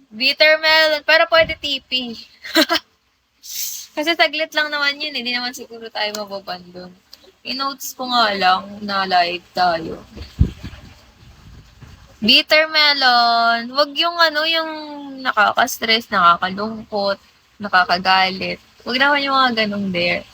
Bitter melon, pero pwede TP. Kasi saglit lang naman yun, hindi naman siguro tayo mababan doon. I-notes ko nga lang na live tayo. Bitter melon, wag yung ano, yung nakaka-stress, nakakalungkot, nakakagalit. Wag naman yung mga ganong there.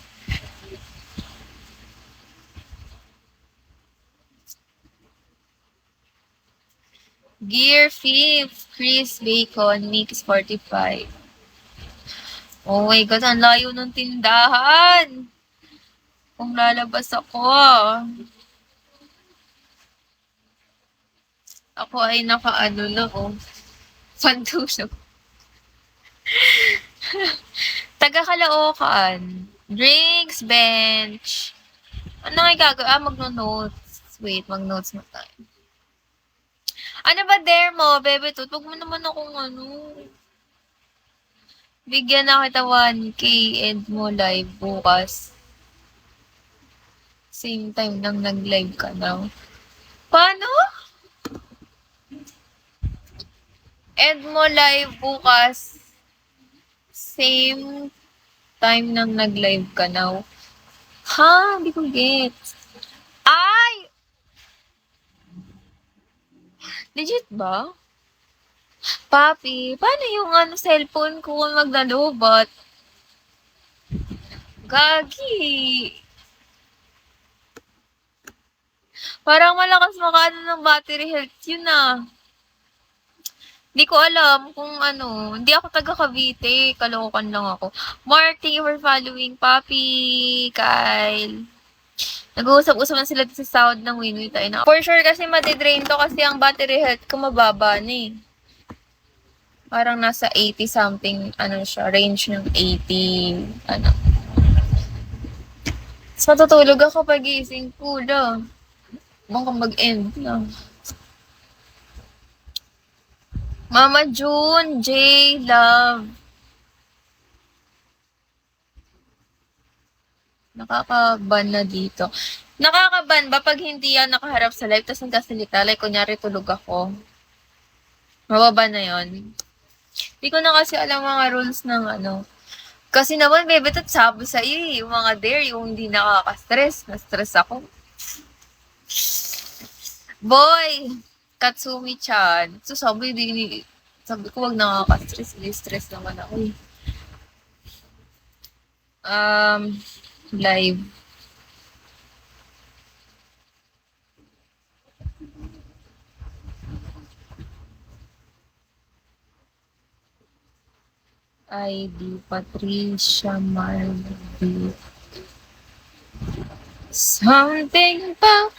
Gear 5, Chris Bacon, Mix 45. Oh my God, ang layo ng tindahan. Kung lalabas ako, ako ay nakaano na oh. Pantulog. Taga-Caloocan. Drinks, bench. Ano nga gagawin? Magno-notes. Wait, mag-notes na tayo. Ano ba dare mo, bebe tut? Huwag mo naman akong ano. Bigyan na kita 1K and mo live bukas. Same time nang nag-live ka na. Paano? End mo live bukas. Same time nang nag-live ka na. Ha? Hindi ko get. Ay! Legit ba? Papi, paano yung cellphone ko kung magdalobat? Gagi. Parang malakas makaano ng battery health yun ah. Hindi ko alam kung ano. Hindi ako taga Cavite. Caloocan lang ako. Mark, thank you for following. Papi, Kyle. Nag-uusap-usap na sila sa sahod ng Winwi tayo na. For sure kasi matidrain to kasi ang battery health ko mababa na eh. Parang nasa 80 something, ano siya, range ng 80, ano. So, matutulog ako pag-gising ko, da. Baka mag-end na. Mama June, J, love. Nakakaban na dito. Nakakaban ba pag hindi yan nakaharap sa live tapos nagkasalita? Like, kunyari tulog ako. Mababa na yon. Hindi ko na kasi alam mga rules ng ano. Kasi naman, bebe, tat sabi sa iyo, yung mga dare, yung hindi nakaka-stress. Na-stress ako. Boy! Katsumi-chan. So, sabi ko, wag nakaka-stress. Hindi stress naman ako eh. Live. ID Patricia Marby. Something pa.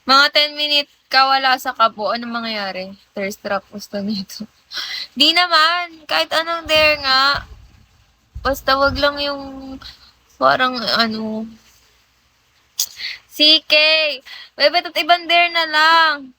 Mga 10 minutes ka wala sa kabo. Anong mangyayari? Thirst trap gusto nito. Di naman. Kahit anong dare nga. Basta wag lang yung parang ano. CK. Bebe, ibang dare na lang.